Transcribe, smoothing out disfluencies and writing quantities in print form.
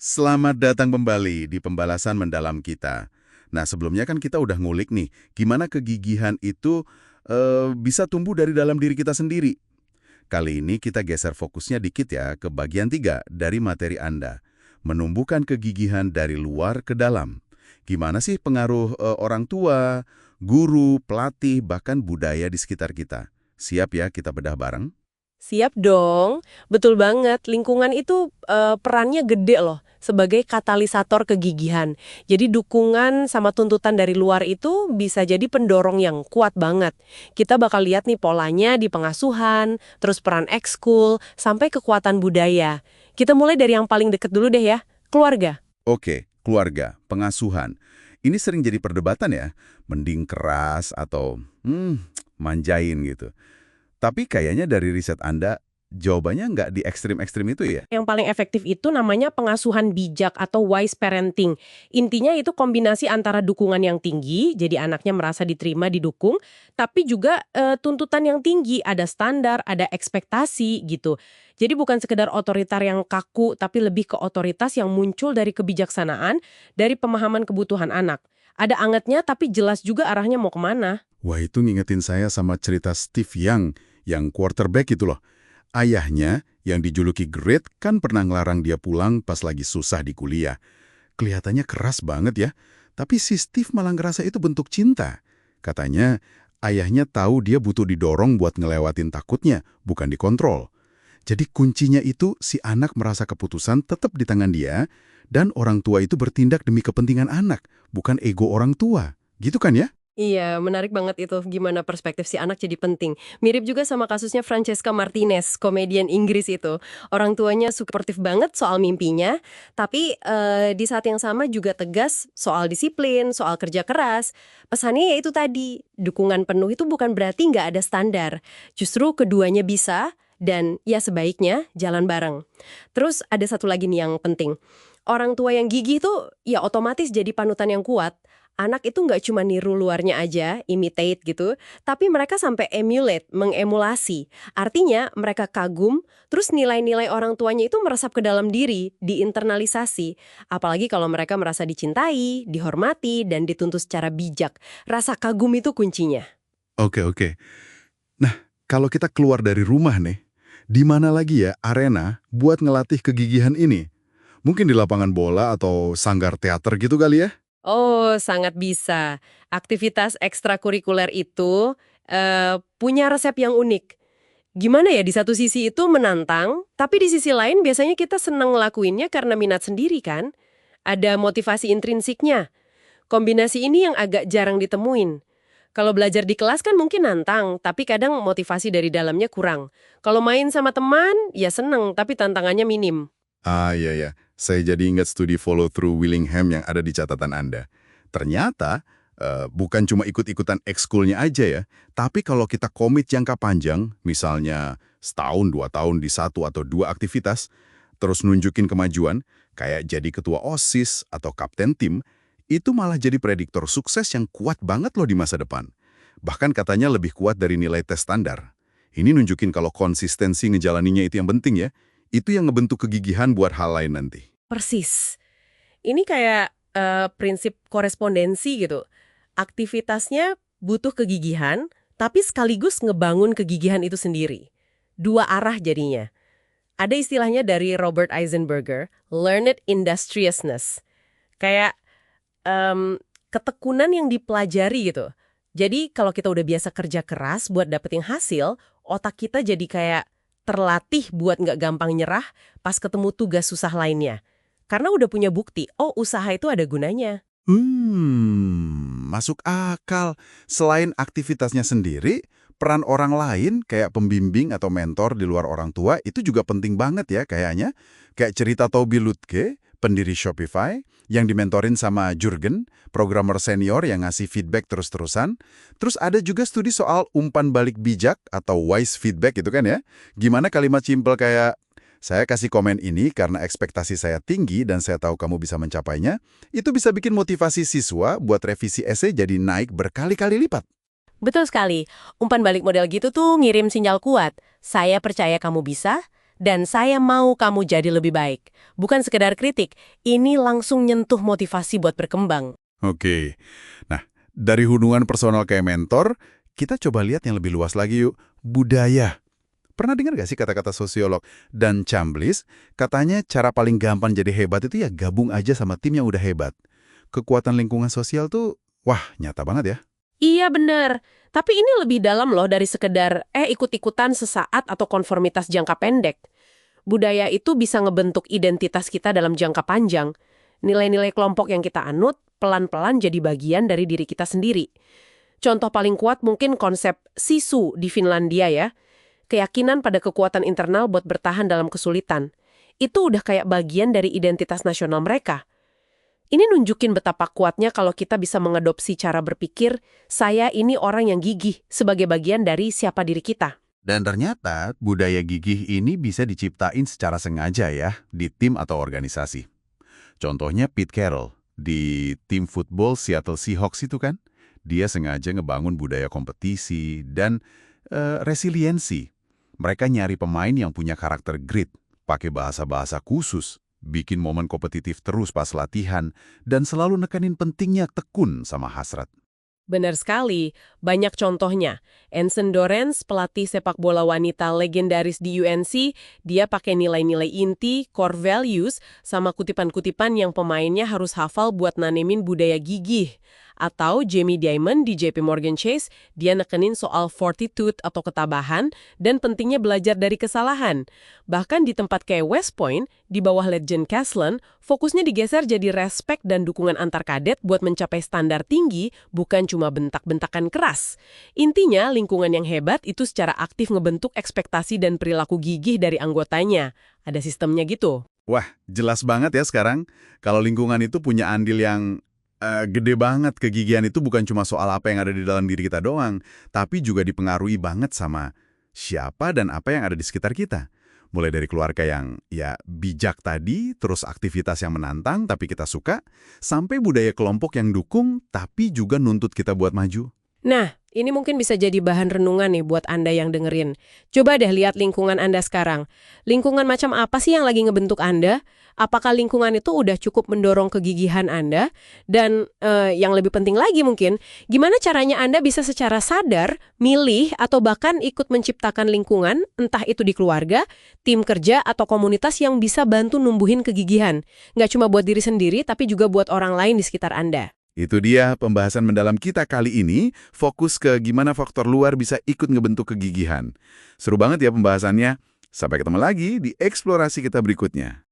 Selamat datang kembali di pembalasan mendalam kita. Nah, sebelumnya kan kita udah ngulik nih, gimana kegigihan itu bisa tumbuh dari dalam diri kita sendiri. Kali ini kita geser fokusnya dikit ya ke bagian 3 dari materi Anda. Menumbuhkan kegigihan dari luar ke dalam. Gimana sih pengaruh orang tua, guru, pelatih, bahkan budaya di sekitar kita? Siap ya kita bedah bareng? Siap dong, betul banget. Lingkungan itu perannya gede loh sebagai katalisator kegigihan. Jadi dukungan sama tuntutan dari luar itu bisa jadi pendorong yang kuat banget. Kita bakal lihat nih polanya di pengasuhan, terus peran ekskul, sampai kekuatan budaya. Kita mulai dari yang paling deket dulu deh ya, keluarga. Oke, keluarga, pengasuhan. Ini sering jadi perdebatan ya, mending keras atau manjain gitu. Tapi kayaknya dari riset Anda, jawabannya nggak di ekstrim-ekstrim itu ya? Yang paling efektif itu namanya pengasuhan bijak atau wise parenting. Intinya itu kombinasi antara dukungan yang tinggi, jadi anaknya merasa diterima, didukung, tapi juga tuntutan yang tinggi, ada standar, ada ekspektasi gitu. Jadi bukan sekedar otoriter yang kaku, tapi lebih ke otoritas yang muncul dari kebijaksanaan, dari pemahaman kebutuhan anak. Ada angetnya, tapi jelas juga arahnya mau kemana. Wah, itu ngingetin saya sama cerita Steve Young, yang quarterback itu loh. Ayahnya, yang dijuluki Great, kan pernah ngelarang dia pulang pas lagi susah di kuliah. Kelihatannya keras banget ya, tapi si Steve malah ngerasa itu bentuk cinta. Katanya, ayahnya tahu dia butuh didorong buat ngelewatin takutnya, bukan dikontrol. Jadi kuncinya itu si anak merasa keputusan tetap di tangan dia, dan orang tua itu bertindak demi kepentingan anak, bukan ego orang tua. Gitu kan ya? Iya, menarik banget itu gimana perspektif si anak jadi penting. Mirip juga sama kasusnya Francesca Martinez, komedian Inggris itu. Orang tuanya suportif banget soal mimpinya, tapi di saat yang sama juga tegas soal disiplin, soal kerja keras. Pesannya ya itu tadi, dukungan penuh itu bukan berarti nggak ada standar. Justru keduanya bisa, dan ya sebaiknya jalan bareng. Terus ada satu lagi nih yang penting. Orang tua yang gigih tuh ya otomatis jadi panutan yang kuat. Anak itu nggak cuma niru luarnya aja, imitate gitu, tapi mereka sampai emulate, mengemulasi. Artinya mereka kagum, terus nilai-nilai orang tuanya itu meresap ke dalam diri, diinternalisasi. Apalagi kalau mereka merasa dicintai, dihormati, dan dituntut secara bijak. Rasa kagum itu kuncinya. Oke, oke. Nah, kalau kita keluar dari rumah nih, di mana lagi ya arena buat ngelatih kegigihan ini? Mungkin di lapangan bola atau sanggar teater gitu kali ya? Oh, sangat bisa. Aktivitas ekstrakurikuler itu punya resep yang unik. Gimana ya, di satu sisi itu menantang, tapi di sisi lain biasanya kita senang ngelakuinnya karena minat sendiri kan? Ada motivasi intrinsiknya. Kombinasi ini yang agak jarang ditemuin. Kalau belajar di kelas kan mungkin nantang, tapi kadang motivasi dari dalamnya kurang. Kalau main sama teman, ya seneng, tapi tantangannya minim. Ah, iya ya. Saya jadi ingat studi follow through Willingham yang ada di catatan Anda. Ternyata, bukan cuma ikut-ikutan ekskulnya aja ya, tapi kalau kita komit jangka panjang, misalnya setahun, 2 tahun di satu atau dua aktivitas, terus nunjukin kemajuan, kayak jadi ketua OSIS atau kapten tim, itu malah jadi prediktor sukses yang kuat banget loh di masa depan. Bahkan katanya lebih kuat dari nilai tes standar. Ini nunjukin kalau konsistensi ngejalaninya itu yang penting ya. Itu yang ngebentuk kegigihan buat hal lain nanti. Persis. Ini kayak prinsip korespondensi gitu. Aktivitasnya butuh kegigihan, tapi sekaligus ngebangun kegigihan itu sendiri. Dua arah jadinya. Ada istilahnya dari Robert Eisenberger, learned industriousness. Kayak ketekunan yang dipelajari gitu. Jadi kalau kita udah biasa kerja keras buat dapetin hasil, otak kita jadi kayak terlatih buat nggak gampang nyerah pas ketemu tugas susah lainnya. Karena udah punya bukti, oh usaha itu ada gunanya. Masuk akal. Selain aktivitasnya sendiri, peran orang lain kayak pembimbing atau mentor di luar orang tua itu juga penting banget ya kayaknya. Kayak cerita Tobi Lutke, pendiri Shopify, yang dimentorin sama Jurgen, programmer senior yang ngasih feedback terus-terusan. Terus ada juga studi soal umpan balik bijak atau wise feedback gitu kan ya. Gimana kalimat simpel kayak, saya kasih komen ini karena ekspektasi saya tinggi dan saya tahu kamu bisa mencapainya, itu bisa bikin motivasi siswa buat revisi esai jadi naik berkali-kali lipat. Betul sekali. Umpan balik model gitu tuh ngirim sinyal kuat. Saya percaya kamu bisa, dan saya mau kamu jadi lebih baik. Bukan sekedar kritik, ini langsung nyentuh motivasi buat berkembang. Oke. Nah, dari hubungan personal kayak mentor, kita coba lihat yang lebih luas lagi yuk. Budaya. Pernah dengar gak sih kata-kata sosiolog dan Chamblis? Katanya cara paling gampang jadi hebat itu ya gabung aja sama tim yang udah hebat. Kekuatan lingkungan sosial tuh, wah nyata banget ya. Iya bener, tapi ini lebih dalam loh dari sekedar ikut-ikutan sesaat atau konformitas jangka pendek. Budaya itu bisa ngebentuk identitas kita dalam jangka panjang. Nilai-nilai kelompok yang kita anut pelan-pelan jadi bagian dari diri kita sendiri. Contoh paling kuat mungkin konsep sisu di Finlandia ya. Keyakinan pada kekuatan internal buat bertahan dalam kesulitan. Itu udah kayak bagian dari identitas nasional mereka. Ini nunjukin betapa kuatnya kalau kita bisa mengadopsi cara berpikir, saya ini orang yang gigih sebagai bagian dari siapa diri kita. Dan ternyata budaya gigih ini bisa diciptain secara sengaja ya di tim atau organisasi. Contohnya Pete Carroll di tim football Seattle Seahawks itu kan. Dia sengaja ngebangun budaya kompetisi dan resiliensi. Mereka nyari pemain yang punya karakter grit, pakai bahasa-bahasa khusus, bikin momen kompetitif terus pas latihan, dan selalu nekanin pentingnya tekun sama hasrat. Benar sekali, banyak contohnya. Enson Dorrance, pelatih sepak bola wanita legendaris di UNC, dia pakai nilai-nilai inti, core values, sama kutipan-kutipan yang pemainnya harus hafal buat nanemin budaya gigih. Atau Jamie Dimon di JP Morgan Chase, dia nekenin soal fortitude atau ketabahan dan pentingnya belajar dari kesalahan. Bahkan di tempat kayak West Point, di bawah Legend Caslen, fokusnya digeser jadi respect dan dukungan antar kadet buat mencapai standar tinggi, bukan cuma bentak-bentakan keras. Intinya, lingkungan yang hebat itu secara aktif ngebentuk ekspektasi dan perilaku gigih dari anggotanya. Ada sistemnya gitu. Wah, jelas banget ya sekarang. Kalau lingkungan itu punya andil yang gede banget. Kegigihan itu bukan cuma soal apa yang ada di dalam diri kita doang, tapi juga dipengaruhi banget sama siapa dan apa yang ada di sekitar kita. Mulai dari keluarga yang ya bijak tadi, terus aktivitas yang menantang tapi kita suka, sampai budaya kelompok yang dukung tapi juga nuntut kita buat maju. Nah, ini mungkin bisa jadi bahan renungan nih buat Anda yang dengerin. Coba deh lihat lingkungan Anda sekarang. Lingkungan macam apa sih yang lagi ngebentuk Anda? Apakah lingkungan itu udah cukup mendorong kegigihan Anda? Dan yang lebih penting lagi mungkin, gimana caranya Anda bisa secara sadar, milih, atau bahkan ikut menciptakan lingkungan, entah itu di keluarga, tim kerja, atau komunitas yang bisa bantu numbuhin kegigihan. Nggak cuma buat diri sendiri, tapi juga buat orang lain di sekitar Anda. Itu dia pembahasan mendalam kita kali ini, fokus ke gimana faktor luar bisa ikut ngebentuk kegigihan. Seru banget ya pembahasannya. Sampai ketemu lagi di eksplorasi kita berikutnya.